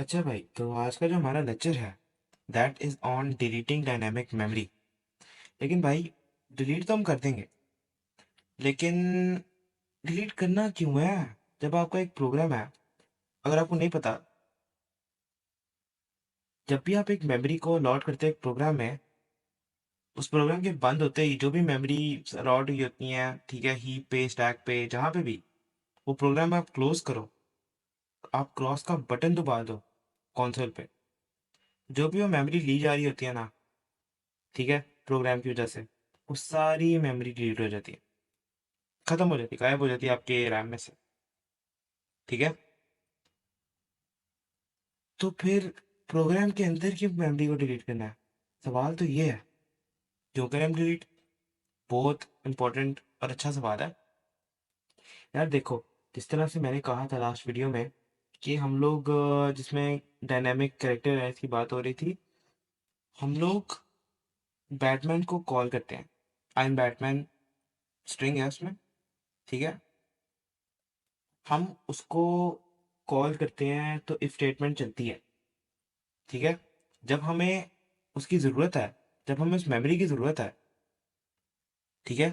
अच्छा भाई, तो आज का जो हमारा लेक्चर है that is on deleting dynamic memory. लेकिन भाई, डिलीट तो हम कर देंगे, लेकिन डिलीट करना क्यों है? जब आपका एक प्रोग्राम है, अगर आपको नहीं पता, जब भी आप एक मेमोरी को लॉड करते हैं एक प्रोग्राम में, उस प्रोग्राम के बंद होते ही जो भी मेमोरी लॉड हुई होती हैं, ठीक है, हीप पे, स्टैक पे, जहाँ पे भी, वो प्रोग्राम आप क्लोज करो, आप क्रॉस का बटन दबा दो कंसोल पे, जो भी वो मेमोरी ली जा रही होती है ना, ठीक है, प्रोग्राम की वजह से वो सारी मेमोरी डिलीट हो जाती है, खत्म हो जाती है, गायब हो जाती है आपके रैम में से। ठीक है, तो फिर प्रोग्राम के अंदर की मेमोरी को डिलीट करना है? सवाल तो ये है, क्यों करें हम डिलीट? बहुत इंपॉर्टेंट और अच्छा सवाल है। यार देखो, जिस तरह से मैंने कहा था लास्ट वीडियो में कि हम लोग जिसमें डायनामिक कैरेक्टर है की बात हो रही थी, हम लोग बैटमैन को कॉल करते हैं। आई एम बैटमैन स्ट्रिंग है उसमें, ठीक है, हम उसको कॉल करते हैं तो इफ स्टेटमेंट चलती है। ठीक है, जब हमें उसकी ज़रूरत है, जब हमें उस मेमोरी की ज़रूरत है, ठीक है,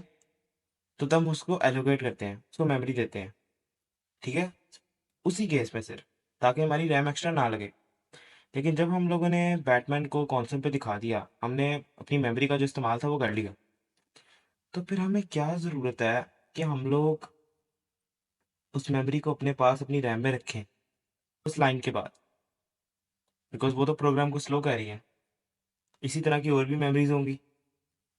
तो तब हम उसको एलोकेट करते हैं, उसको मेमोरी देते हैं। ठीक है, उसी केस में सिर्फ, ताकि हमारी रैम एक्स्ट्रा ना लगे। लेकिन जब हम लोगों ने बैटमैन को कॉन्सेप्ट पे दिखा दिया, हमने अपनी मेमोरी का जो इस्तेमाल था वो कर लिया, तो फिर हमें क्या ज़रूरत है कि हम लोग उस मेमोरी को अपने पास अपनी रैम में रखें उस लाइन के बाद, बिकॉज वो तो प्रोग्राम को स्लो कर रही है। इसी तरह की और भी मेमोरीज होंगी,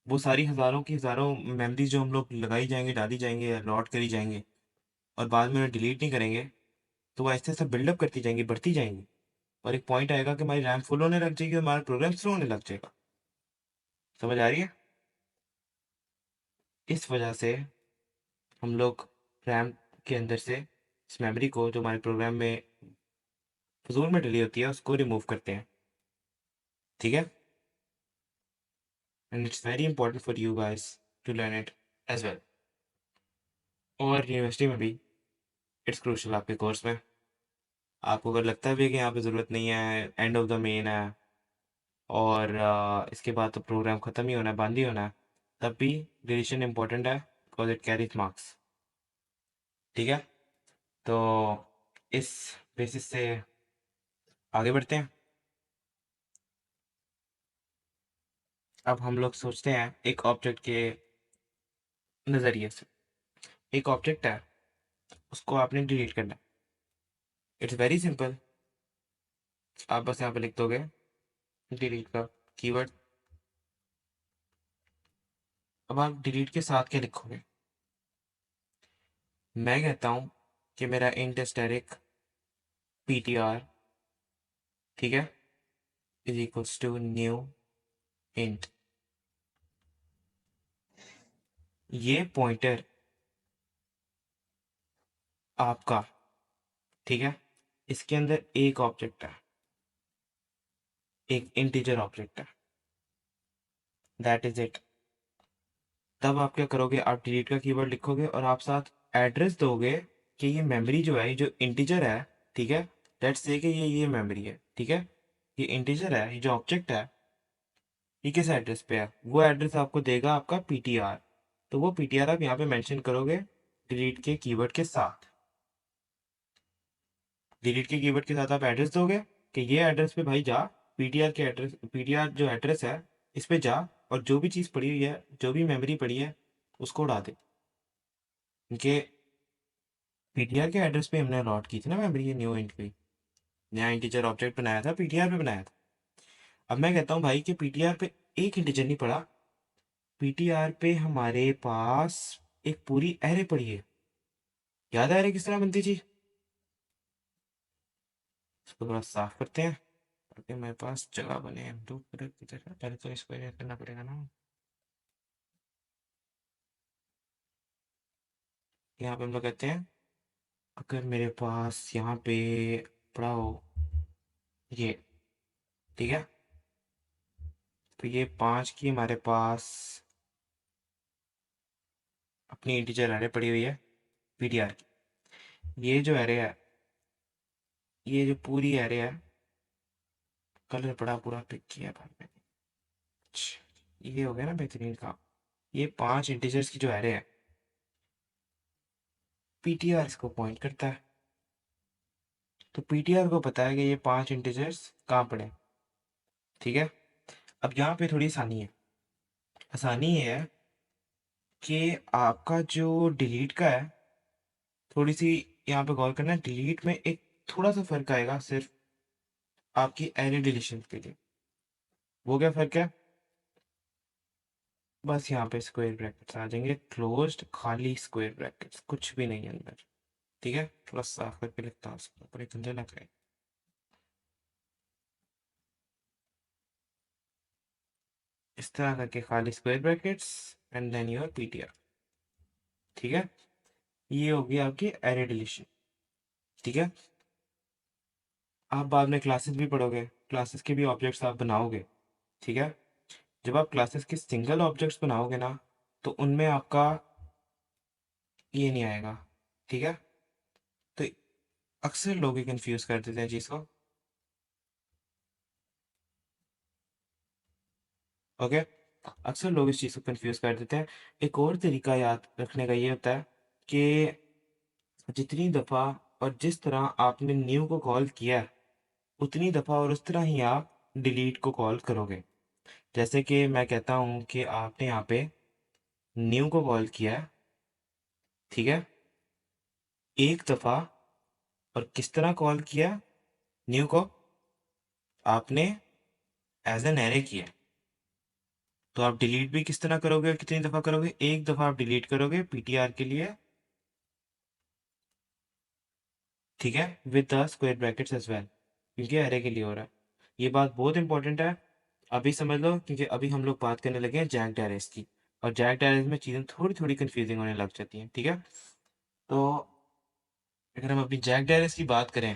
वो सारी हज़ारों की हज़ारों मेमोरीज जो हम लोग लगाई जाएंगे, डाली जाएंगे या लॉट करी जाएंगे, और बाद में उन्हें डिलीट नहीं करेंगे, तो वो ऐसे ऐसे बिल्डअप करती जाएंगी, बढ़ती जाएंगी, और एक पॉइंट आएगा कि हमारी रैम फुल होने लग जाएगी और हमारा प्रोग्राम स्लो होने लग जाएगा। समझ आ रही है? इस वजह से हम लोग रैम के अंदर से इस मेमोरी को जो हमारे प्रोग्राम में फजूल में डली होती है उसको रिमूव करते हैं। ठीक है, and it's very important for you guys to learn it as well. और यूनिवर्सिटी में भी इट्स क्रूशल, आपके कोर्स में आपको अगर लगता भी है कि यहाँ पे ज़रूरत नहीं है, एंड ऑफ द मेन है, और इसके बाद तो प्रोग्राम ख़त्म ही होना है, बंद ही होना है, तब भी डिलीशन इंपॉर्टेंट है, बिकॉज इट कैरीज मार्क्स। ठीक है, तो इस बेसिस से आगे बढ़ते हैं। अब हम लोग सोचते हैं एक ऑब्जेक्ट के नज़रिए से। एक ऑब्जेक्ट है, उसको आपने डिलीट करना है। इट्स वेरी सिंपल, आप बस यहाँ पे लिख दोगे डिलीट का कीवर्ड। अब आप डिलीट के साथ क्या लिखोगे? मैं कहता हूँ कि मेरा इंट स्टैटिक ptr, ठीक है, is equals to new int. ये पॉइंटर आपका, ठीक है, इसके अंदर एक ऑब्जेक्ट है, एक इंटीजर ऑब्जेक्ट है, दैट इज इट। तब आप क्या करोगे? आप डिलीट का कीवर्ड लिखोगे और आप साथ एड्रेस दोगे कि ये मेमोरी जो है, ये जो इंटीजर है, ठीक है, लेट्स से कि ये मेमोरी है, ठीक है, ये इंटीजर है, ये जो ऑब्जेक्ट है, ये किस एड्रेस पे है? वो एड्रेस आपको देगा आपका पीटीआर। तो वो पीटीआर आप यहाँ पे मेंशन करोगे डिलीट के कीवर्ड के साथ। डिलीट के कीवर्ड के साथ आप एड्रेस दोगे कि ये एड्रेस पे भाई जा, पीटीआर के एड्रेस, पीटीआर जो एड्रेस है इस पे जा, और जो भी चीज़ पड़ी हुई है, जो भी मेमोरी पड़ी है, उसको उड़ा दे। इनके पीटीआर के एड्रेस पे हमने लॉट की थी ना मेमोरी, ये न्यू इंट की, नया इंटीजर ऑब्जेक्ट बनाया था, पीटीआर पे बनाया था। अब मैं कहता हूँ भाई कि पीटीआर पे एक इंटीजर नहीं पड़ा, पीटीआर पे हमारे पास एक पूरी एरे पड़ी है। याद है एरे किस तरह बनती थी? इसको थोड़ा साफ करते हैं ताकि मेरे पास जगह बने। दो किधर है? पहले तो इसको erase करना पड़ेगा ना। यहाँ पे हम लोग कहते हैं, अगर मेरे पास यहाँ पे पड़ा हो ये, ठीक है, तो ये 5 की हमारे पास अपनी इंटीजर एरे पड़ी हुई है पीटीआर की। ये जो एरे है, ये जो पूरी एरे है, कलर बड़ा पूरा पिक किया भाई मैंने। ये हो गया ना बेहतरीन काम। ये 5 इंटीजर्स की जो एरे है, पीटीआर इसको पॉइंट करता है। तो पीटीआर को पता है कि ये 5 इंटीजर्स कहाँ पड़े हैं, ठीक है। अब यहाँ पे थोड़ी आसानी है। आसानी ये है कि आपका जो डिलीट का है, थोड़ी सी यहाँ पे गौर करना है। डिलीट में एक थोड़ा सा फर्क आएगा सिर्फ आपकी एरे डिलीशन के लिए। वो क्या फर्क है, बस यहाँ पे स्क्वायर ब्रैकेट्स आ जाएंगे, क्लोज्ड खाली स्क्वायर ब्रैकेट्स, कुछ भी नहीं है अंदर, ठीक है। थोड़ा साफ करके लिखता हूँ इसको, पर गंदे ना करें। इस तरह करके खाली square brackets and then your PTR, ठीक है। ये होगी आपकी एरे डिलीशन, ठीक है। आप बाद में क्लासेस भी पढ़ोगे, क्लासेस के भी ऑब्जेक्ट्स आप बनाओगे, ठीक है। जब आप क्लासेस के सिंगल ऑब्जेक्ट्स बनाओगे ना, तो उनमें आपका ये नहीं आएगा, ठीक है। तो अक्सर लोग ये कंफ्यूज कर देते हैं चीज़ को, ओके। अक्सर लोग इस चीज़ को कंफ्यूज कर देते हैं। एक और तरीका याद रखने का ये होता है कि जितनी दफ़ा और जिस तरह आपने न्यू को कॉल किया है, उतनी दफ़ा और उस तरह ही आप डिलीट को कॉल करोगे। जैसे कि मैं कहता हूँ कि आपने यहाँ पे न्यू को कॉल किया है, ठीक है, एक दफ़ा। और किस तरह कॉल किया न्यू को, आपने एज एन एरे किया। तो आप डिलीट भी किस तरह करोगे और कितनी दफ़ा करोगे, एक दफ़ा आप डिलीट करोगे पीटीआर के लिए, ठीक है, with the square brackets as well, क्योंकि एरे के लिए हो रहा है। ये बात बहुत इंपॉर्टेंट है, अभी समझ लो, क्योंकि अभी हम लोग बात करने लगे हैं जैक डायरेस की। और जैक डायरेस में चीज़ें थोड़ी थोड़ी कंफ्यूजिंग होने लग जाती हैं, ठीक है। तो अगर हम अपनी जैक डायरेस की बात करें,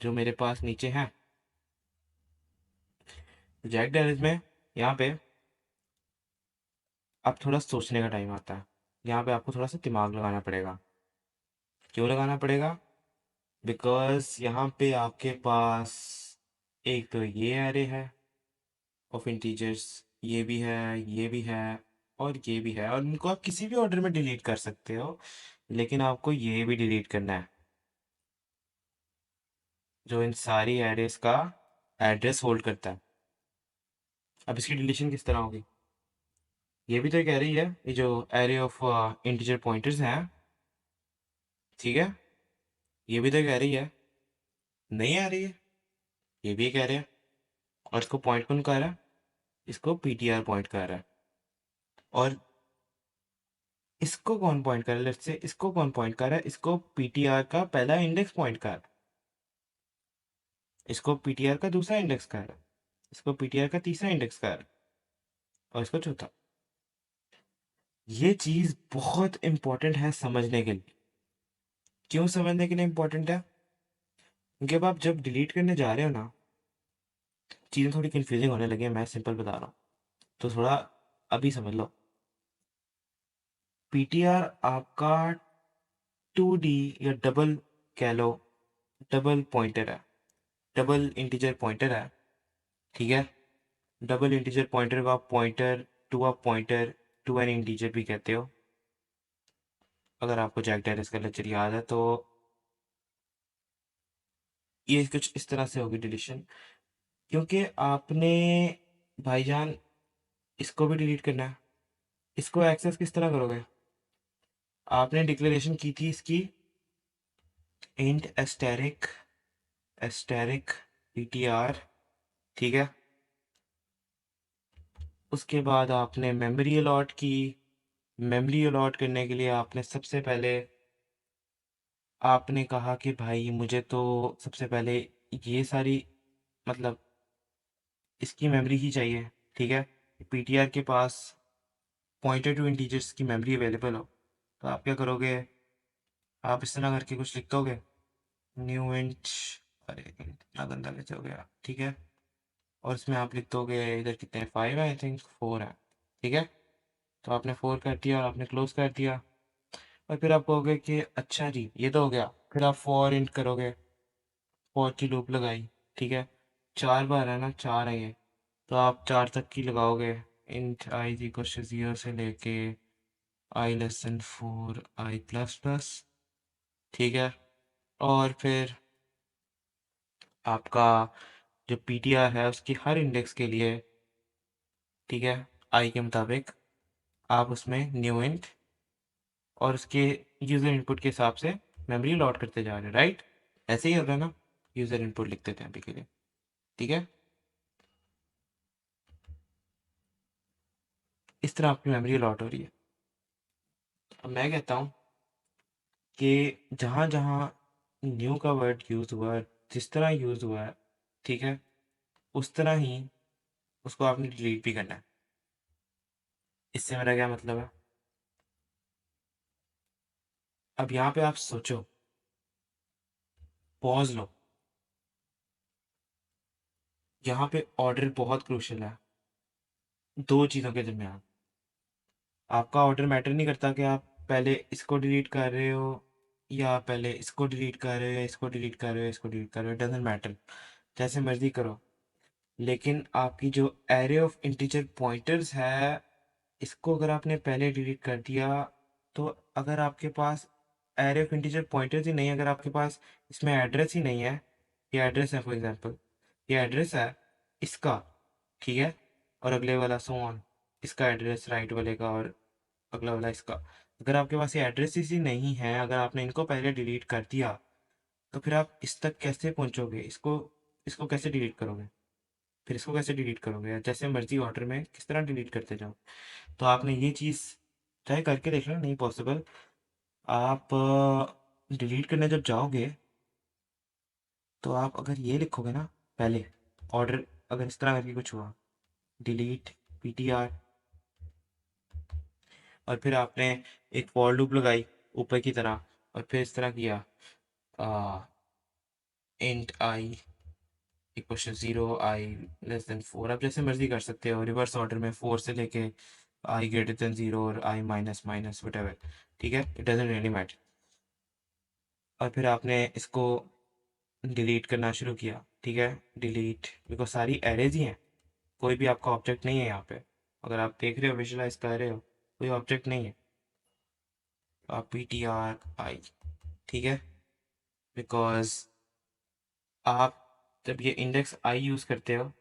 जो मेरे पास नीचे है, तो जैक डायरेस में यहाँ पे अब थोड़ा सोचने का टाइम आता है। यहाँ पे आपको थोड़ा सा दिमाग लगाना पड़ेगा। क्यों लगाना पड़ेगा, बिकॉज यहाँ पे आपके पास एक तो ये एरे है ऑफ इंटीजर्स, ये भी है, ये भी है, और ये भी है, और इनको आप किसी भी ऑर्डर में डिलीट कर सकते हो, लेकिन आपको ये भी डिलीट करना है, जो इन सारी एरेस का एड्रेस होल्ड करता है। अब इसकी डिलीशन किस तरह होगी, ये भी तो कह रही है, ये जो एरे ऑफ इंटीजर पॉइंटर्स हैं, ठीक है, ये भी तो कह रही है, नहीं आ रही है, ये भी कह रहे हैं। और इसको पॉइंट कौन कर रहा है, इसको पीटीआर पॉइंट कर रहा है। और इसको कौन पॉइंट कर रहा है, लेट्स से इसको कौन पॉइंट कर रहा है, इसको पीटीआर का पहला इंडेक्स पॉइंट कर रहा है, इसको पीटीआर का दूसरा इंडेक्स कर रहा है, इसको पीटीआर का तीसरा इंडेक्स कर रहा है, और इसको चौथा। ये चीज बहुत इंपॉर्टेंट है समझने के लिए। क्यों समझने के लिए इंपॉर्टेंट है, क्योंकि अब आप जब डिलीट करने जा रहे हो ना, चीजें थोड़ी कंफ्यूजिंग होने लगी है, मैं सिंपल बता रहा हूँ, तो थोड़ा अभी समझ लो। पीटीआर आपका 2D या डबल कह लो, डबल पॉइंटर है, डबल इंटीजर पॉइंटर है, ठीक है। डबल इंटीजर पॉइंटर को आप पॉइंटर टू एन इंटीजर भी कहते हो। अगर आपको जैक डायरेस का लेक्चर याद है तो ये कुछ इस तरह से होगी डिलीशन, क्योंकि आपने भाईजान इसको भी डिलीट करना है। इसको एक्सेस किस तरह करोगे, आपने डिक्लेरेशन की थी इसकी इंट एस्टेरिक एस्टेरिक पीटीआर, ठीक है। उसके बाद आपने मेमोरी अलॉट की। मेमोरी अलॉट करने के लिए आपने सबसे पहले आपने कहा कि भाई मुझे तो सबसे पहले ये सारी, मतलब इसकी मेमोरी ही चाहिए, ठीक है। पीटीआर के पास पॉइंटर टू इंटीजर्स की मेमोरी अवेलेबल हो, तो आप क्या करोगे, आप इस तरह करके कुछ लिख दोगे, न्यू इंट, अरे इतना गंदा कैसे हो गया, ठीक है। और इसमें आप लिख दोगे, इधर कितने हैं, 5 है, आई थिंक 4 है, ठीक है। तो आपने 4 कर दिया और आपने क्लोज कर दिया। और फिर आप कहोगे कि अच्छा जी ये तो हो गया, फिर आप फॉर इंट करोगे, फॉर की लूप लगाई, ठीक है। 4 बार है ना, 4 है ये। तो आप 4 तक की लगाओगे। Int i is equal to 0 से लेके i less than 4 i plus plus. ठीक है। और फिर आपका जो पीटीआर है उसकी हर इंडेक्स के लिए, ठीक है, आई के मुताबिक आप उसमें न्यू इंट और उसके यूज़र इनपुट के हिसाब से मेमोरी लॉट करते जा रहे हैं, राइट? ऐसे ही हो रहा है ना? यूज़र इनपुट लिख देते हैं अभी के लिए। ठीक है। इस तरह आपकी मेमोरी लॉट हो रही है। अब मैं कहता हूँ कि जहाँ जहाँ न्यू का वर्ड यूज़ हुआ है, जिस तरह यूज़ हुआ है, ठीक है, उस तरह ही उसको आपने डिलीट भी करना है। इससे मेरा क्या मतलब है? अब यहाँ पे आप सोचो, पॉज लो। यहाँ पे ऑर्डर बहुत क्रूशल है दो चीज़ों के दरमियान। आपका ऑर्डर मैटर नहीं करता कि आप पहले इसको डिलीट कर रहे हो या पहले इसको डिलीट कर रहे हो या इसको डिलीट कर रहे हो, इसको डिलीट कर रहे हो, डजेंट मैटर। जैसे मर्जी करो। लेकिन आपकी जो एरे ऑफ इंटीजर पॉइंटर्स है, इसको अगर आपने पहले डिलीट कर दिया, तो अगर आपके पास एरे ऑफ इंटीजर पॉइंटर्स ही नहीं है, अगर आपके पास इसमें एड्रेस ही नहीं है, ये एड्रेस है फॉर एग्जांपल, ये एड्रेस है इसका, ठीक है, और अगले वाला सो ऑन, इसका एड्रेस राइट वाले का और अगला वाला इसका। अगर आपके पास ये एड्रेसेस ही नहीं है, अगर आपने इनको पहले डिलीट कर दिया, तो फिर आप इस तक कैसे पहुंचोगे? इसको इसको कैसे डिलीट करोगे? फिर इसको कैसे डिलीट करोगे? जैसे मर्जी ऑर्डर में किस तरह डिलीट करते जाओ। तो आपने ये चीज़ ट्राई करके देख लो, नहीं पॉसिबल। आप डिलीट करने जब जाओगे, तो आप अगर ये लिखोगे ना पहले, ऑर्डर अगर इस तरह करके कुछ हुआ, डिलीट पीटीआर, और फिर आपने एक फॉर लूप लगाई ऊपर की तरह, और फिर इस तरह किया int i equal to 0 i less than 4। आप जैसे मर्जी कर सकते हो, रिवर्स ऑर्डर में 4 से लेके आई ग्रेटर देन 0 और आई माइनस माइनस वट एवर। ठीक है, इट डजेंट रियली मैटर। और फिर आपने इसको डिलीट करना शुरू किया, ठीक है, डिलीट, बिकॉज सारी एरेज ही हैं, कोई भी आपका ऑब्जेक्ट नहीं है यहाँ पे। अगर आप देख रहे हो, विजुलाइज कर रहे हो, कोई ऑब्जेक्ट नहीं है। आप पी टी आर आई, ठीक है, बिकॉज आप जब ये इंडेक्स आई यूज़ करते हो,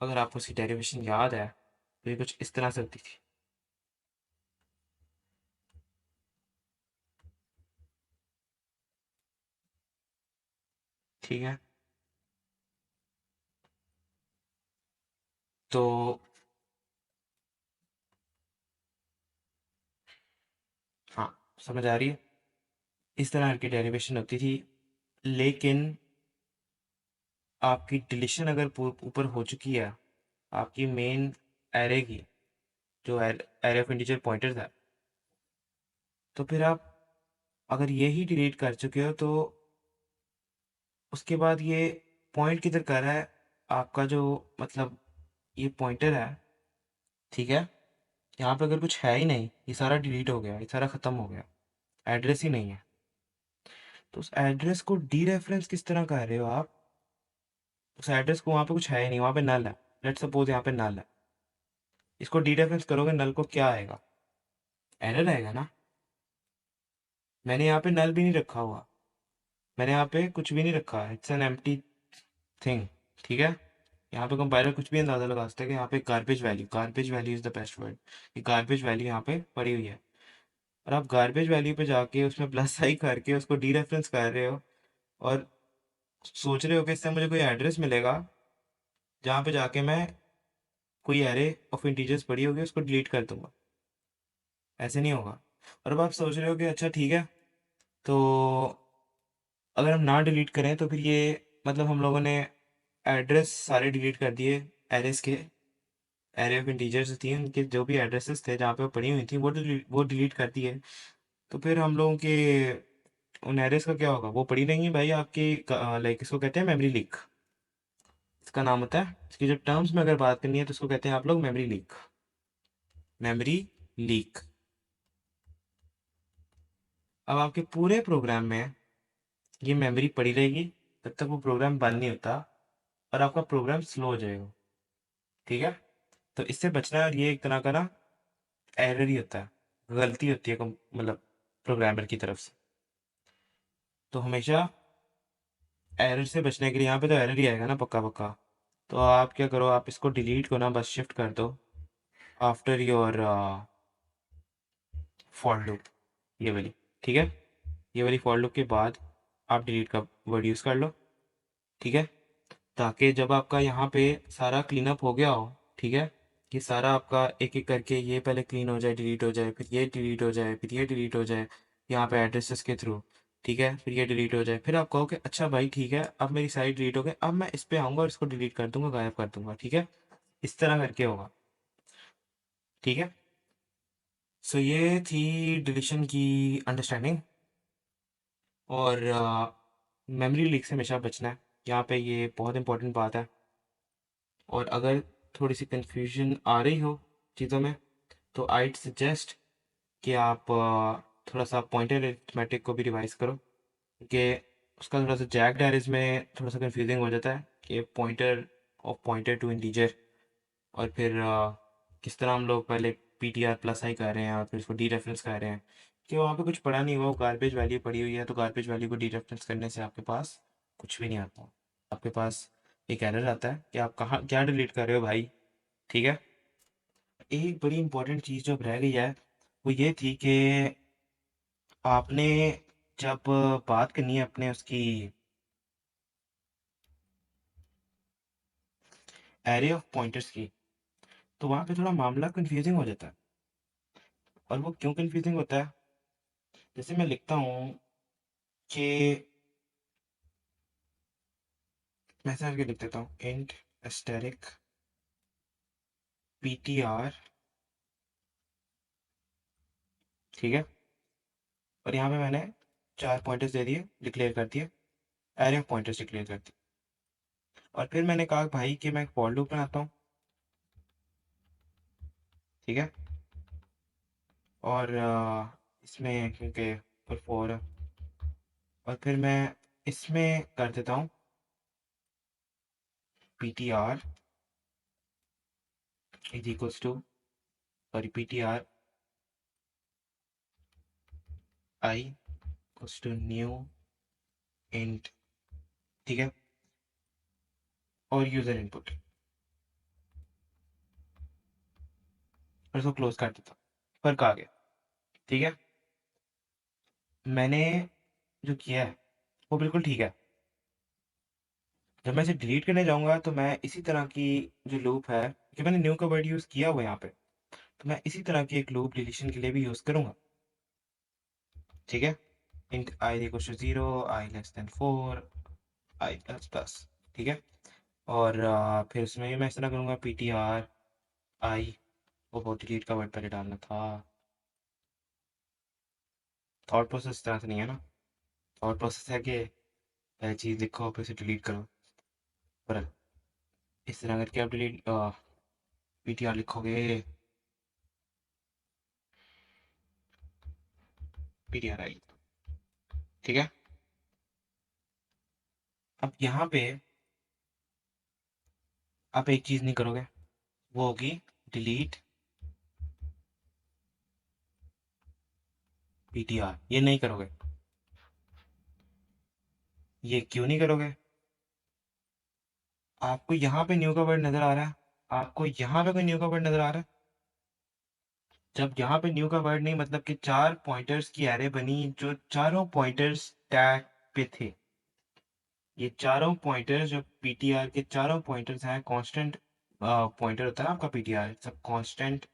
अगर आपको उसकी डेरिवेशन याद है, तो ये कुछ इस तरह से होती थी। ठीक है। तो हाँ, समझ आ रही है? इस तरह की डेरिवेशन होती थी। लेकिन आपकी डिलीशन अगर ऊपर हो चुकी है, आपकी मेन एरे की, जो एरे ऑफ इंटीजर पॉइंटर्स है, तो फिर आप अगर ये ही डिलीट कर चुके हो, तो उसके बाद ये पॉइंट किधर कर रहा है? आपका जो, मतलब, ये पॉइंटर है, ठीक है, यहाँ पे अगर कुछ है ही नहीं, ये सारा डिलीट हो गया, ये सारा ख़त्म हो गया, एड्रेस ही नहीं है, तो उस एड्रेस को डी रेफरेंस किस तरह कर रहे हो आप? उस एड्रेस को, वहाँ पे कुछ है ही नहीं, वहाँ पे नल है। लेट्स सपोज यहाँ पे नल है, इसको डी रेफरेंस करोगे, नल को क्या आएगा? एरर आएगा ना। मैंने यहाँ पे नल भी नहीं रखा हुआ, मैंने यहाँ पे कुछ भी नहीं रखा, इट्स एन एम्प्टी थिंग। ठीक है। यहाँ पे कंपाइलर कुछ भी अंदाजा लगा सकता है कि यहाँ पे garbage value is the best word, कि गार्बेज वैल्यू यहाँ पे पड़ी हुई है। और आप गार्बेज वैल्यू पे जाके उसमें प्लस आई करके उसको डी रेफरेंस कर रहे हो, और सोच रहे हो कि इससे मुझे कोई एड्रेस मिलेगा जहाँ पे जाके मैं कोई एरे ऑफ इंटीजर्स पड़ी होगी उसको डिलीट कर दूंगा। ऐसे नहीं होगा। और अब आप सोच रहे हो कि अच्छा ठीक है, तो अगर हम ना डिलीट करें तो फिर ये, मतलब हम लोगों ने एड्रेस सारे डिलीट कर दिए, एरेस के, एरे ऑफ इंटीजर्स थी उनके जो भी एड्रेसेस थे जहाँ पे वो पड़ी हुई थी, वो डिलीट कर दिए। तो फिर हम लोगों के उन एरेस का क्या होगा? वो पड़ी रहेंगी भाई आपकी, लाइक इसको कहते हैं मेमोरी लीक, इसका नाम होता है। इसकी जो टर्म्स में अगर बात करनी है तो इसको कहते हैं आप लोग मेमोरी लीक। Memory leak. अब आपके पूरे प्रोग्राम में ये मेमोरी पड़ी रहेगी तब तक वो प्रोग्राम बंद नहीं होता। और आपका प्रोग्राम स्लो हो जाएगा। ठीक है, तो इससे बचना है। और ये एक तरह का ना एरर ही होता है, गलती होती है मतलब प्रोग्रामर की तरफ से। तो हमेशा एरर से बचने के लिए, यहाँ पे तो एरर ही आएगा ना पक्का पक्का। तो आप क्या करो, आप इसको डिलीट को ना बस शिफ्ट कर दो आफ्टर योर फॉर लूप, ये वाली। ठीक है, ये वाली फॉर लूप के बाद आप डिलीट का वर्ड यूज़ कर लो। ठीक है, ताकि जब आपका यहाँ पे सारा क्लीन अप हो गया हो, ठीक है, कि सारा आपका एक एक करके ये पहले क्लीन हो जाए, डिलीट हो जाए, फिर ये डिलीट हो जाए, फिर ये डिलीट हो जाए यहाँ पे एड्रेसेस के थ्रू। ठीक है, फिर ये डिलीट हो जाए, फिर आप कहो कि अच्छा भाई ठीक है, अब मेरी साइट डिलीट हो गई, अब मैं इस पे आऊँगा और इसको डिलीट कर दूंगा, गायब कर दूंगा। ठीक है, इस तरह करके होगा। ठीक है, सो ये थी डिलीशन की अंडरस्टैंडिंग। और मेमोरी लीक से हमेशा बचना है, यहाँ पे ये बहुत इंपॉर्टेंट बात है। और अगर थोड़ी सी कंफ्यूजन आ रही हो चीज़ों में, तो आइड सजेस्ट कि आप थोड़ा सा पॉइंटर अरिथमेटिक को भी रिवाइज करो, कि उसका थोड़ा सा जैक डायरीज में थोड़ा सा कंफ्यूजिंग हो जाता है कि pointer of pointer to integer. और फिर किस तरह हम लोग पहले P T R plus i कर रहे हैं और फिर उसको डी रेफरेंस कर रहे हैं, कि वहाँ पे कुछ पड़ा नहीं हुआ, गार्बेज वैल्यू पड़ी हुई है, तो गार्बेज वैल्यू को डी रेफरेंस करने से आपके पास कुछ भी नहीं आता। आपके पास एक एरर आता है कि आप कहाँ क्या डिलीट कर रहे हो भाई। ठीक है, एक बड़ी इंपॉर्टेंट चीज़ जो अब रह गई है, वो ये थी कि आपने जब बात करनी है अपने उसकी एरे ऑफ पॉइंटर्स की, तो वहाँ पे थोड़ा मामला कंफ्यूजिंग हो जाता है। और वो क्यों कंफ्यूजिंग होता है, जैसे मैं लिखता हूँ कि मैं ऐसे करके लिख देता हूँ int asterisk P T are. ठीक है, और यहाँ पे मैंने 4 पॉइंटर्स दे दिए, डिक्लेयर कर दिए, एरे ऑफ पॉइंटर्स डिक्लेयर कर दिए। और फिर मैंने कहा भाई कि मैं एक फॉर लूप बनाता हूँ। ठीक है, और इसमें क्योंकि फॉर, और फिर मैं इसमें कर देता हूँ P T R is equals to, sorry, P T R i equals to new int. ठीक है, और यूजर इनपुट, और इसको क्लोज कर देता हूँ। फर्क आ गया। ठीक है, मैंने जो किया है वो बिल्कुल ठीक है। जब मैं इसे डिलीट करने जाऊंगा तो मैं इसी तरह की जो लूप है, कि मैंने न्यू का वर्ड यूज किया हुआ है यहाँ पे, तो मैं इसी तरह की एक लूप डिलीशन के लिए भी यूज करूंगा। ठीक है, int i equals to 0, i less than 4, i plus plus. ठीक है, और फिर उसमें भी मैं इस तरह करूंगा पी टी आर आई, वो बहुत डिलीट का वर्ड पहले डालना था। थॉट प्रोसेस इस तरह से नहीं है ना। थॉट प्रोसेस है कि पहले चीज़ लिखो फिर उसे डिलीट करो, पर इस तरह करके आप डिलीट पी टी आर लिखोगे, पी टी आर आई। ठीक है, अब यहाँ पे आप एक चीज़ नहीं करोगे, वो होगी डिलीट पी टी आर। ये नहीं करोगे। ये क्यों नहीं करोगे? आपको यहाँ पे न्यू का वर्ड नजर आ रहा है, आपको यहाँ पे कोई न्यू का वर्ड नजर आ रहा है? जब यहाँ पे न्यू का वर्ड नहीं, मतलब कि 4 पॉइंटर्स की एरे बनी, जो चारों पॉइंटर्स टैग पे थे। ये चारों पॉइंटर्स जो पीटीआर के चारों पॉइंटर्स हैं, कांस्टेंट पॉइंटर होता है ना आपका पीटीआर, सब कांस्टेंट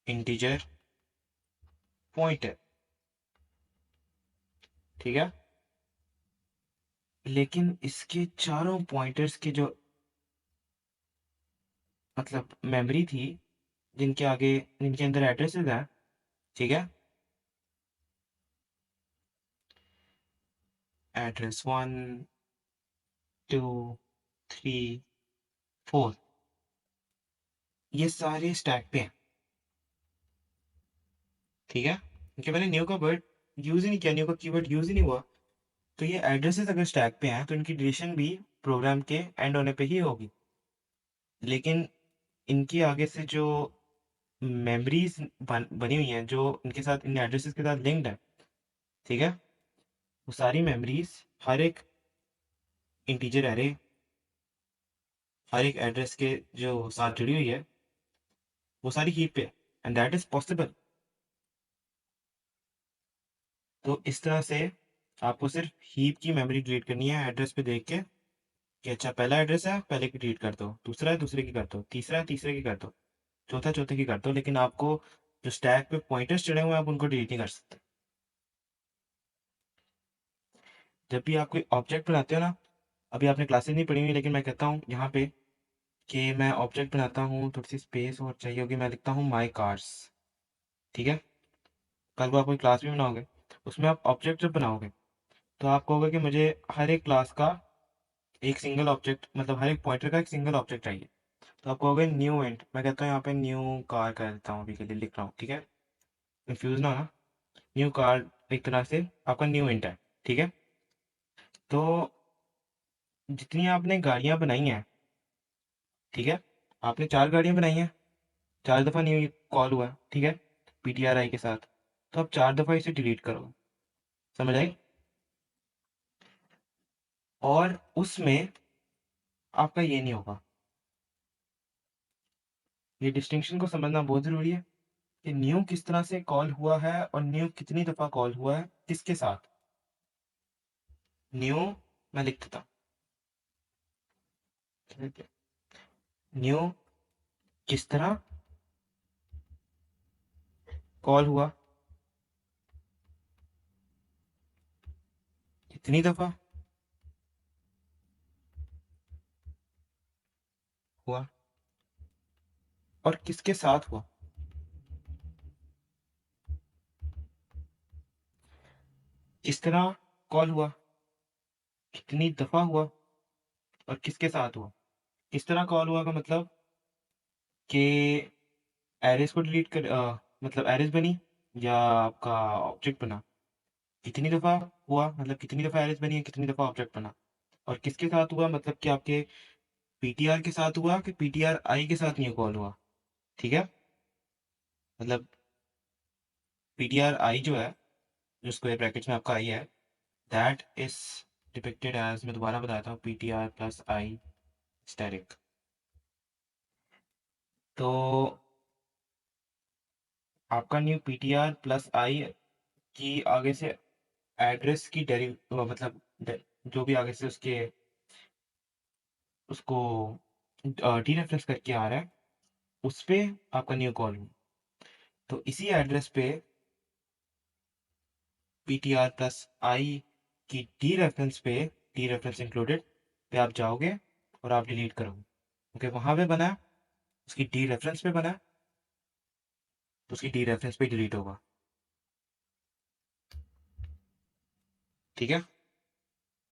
इंटीजर पॉइंटर। ठीक है, लेकिन इसके चारों पॉइंटर्स के जो मतलब मेमोरी थी, जिनके आगे, जिनके अंदर एड्रेसेस हैं, ठीक है, एड्रेस 1 2 3 4, ये सारे स्टैक पे हैं। ठीक है, क्योंकि मैंने न्यू का वर्ड यूज ही नहीं किया, न्यू का कीवर्ड यूज ही नहीं हुआ। तो ये एड्रेसेस अगर स्टैक पे हैं तो इनकी डिलीशन भी प्रोग्राम के एंड होने पे ही होगी। लेकिन इनके आगे से जो मेमोरीज बनी हुई हैं जो इनके साथ इन एड्रेसेस के साथ लिंक्ड है, ठीक है, वो सारी मेमोरीज हर एक इंटीजर एरे, हर एक एड्रेस के जो साथ जुड़ी हुई है, वो सारी हीप पे, एंड दैट इज पॉसिबल। तो इस तरह से आपको सिर्फ हीप की मेमोरी डिलीट करनी है एड्रेस पे देख के कि अच्छा पहला एड्रेस है पहले की डिलीट कर दो, दूसरा है दूसरे की कर दो, तीसरा है तीसरे की कर दो, चौथा चौथे की कर दो, लेकिन आपको जो स्टैक पे पॉइंटर्स चढ़े हुए हैं आप उनको डिलीट नहीं कर सकते। जब भी आप कोई ऑब्जेक्ट बनाते हो ना, अभी आपने क्लासेस नहीं पढ़ी हुई लेकिन मैं कहता हूँ यहाँ पे कि मैं ऑब्जेक्ट बनाता हूँ, थोड़ी सी स्पेस और चाहिए होगी, मैं लिखता हूँ माई कार्स, ठीक है। कल को आप कोई क्लास भी बनाओगे, उसमें आप ऑब्जेक्ट जब बनाओगे तो आप कहोगे कि मुझे हर एक क्लास का एक सिंगल ऑब्जेक्ट, मतलब हर एक पॉइंटर का एक सिंगल ऑब्जेक्ट चाहिए। तो आप कहोगे न्यू इंट, मैं कहता हूँ यहाँ पे न्यू कार कर देता हूँ, अभी के लिए लिख रहा हूँ, ठीक है, कंफ्यूज ना होना। न्यू कार एक तरह से आपका न्यू इंट है, ठीक है। तो जितनी आपने गाड़ियां बनाई हैं, ठीक है, आपने 4 गाड़ियां बनाई हैं, 4 दफ़ा न्यू कॉल हुआ है, ठीक है, पीटीआर आई के साथ, तो आप 4 दफ़ा इसे डिलीट करो, समझ आई। और उसमें आपका ये नहीं होगा, ये डिस्टिंक्शन को समझना बहुत ज़रूरी है कि न्यू किस तरह से कॉल हुआ है और न्यू कितनी दफ़ा कॉल हुआ है किसके साथ। न्यू मैं लिख देता हूँ, न्यू किस तरह कॉल हुआ, कितनी दफ़ा हुआ और किसके साथ हुआ। किस तरह कॉल हुआ, कितनी दफ़ा हुआ और किसके साथ हुआ। किस तरह कॉल हुआ का मतलब कि एरेस को डिलीट कर मतलब एरेस बनी या आपका ऑब्जेक्ट बना, कितनी दफ़ा हुआ मतलब कितनी दफ़ा एरेस बनी है, कितनी दफ़ा ऑब्जेक्ट बना, और किसके साथ हुआ मतलब कि आपके पीटीआर के साथ हुआ कि पीटीआर आई के साथ न्यू कॉल हुआ, ठीक है। मतलब पीटीआर आई जो है, जो स्क्वायर ब्रैकेट्स में आपका आई है, दैट इज डिपिक्टेड एज, मैं दोबारा बताता हूँ, पीटीआर प्लस आई स्टैटिक। तो आपका न्यू पीटीआर प्लस आई की आगे से एड्रेस की मतलब जो भी आगे से उसके उसको डी रेफरेंस करके आ रहा है, उस पे आपका न्यू कॉल हो। तो इसी एड्रेस पे पी टी आर प्लस आई की डी रेफरेंस इंक्लूडेड पे आप जाओगे और आप डिलीट करोगे, ओके, वहां पे बना है, उसकी डी रेफरेंस पे बना है, तो उसकी डी रेफरेंस पे डिलीट होगा, ठीक है।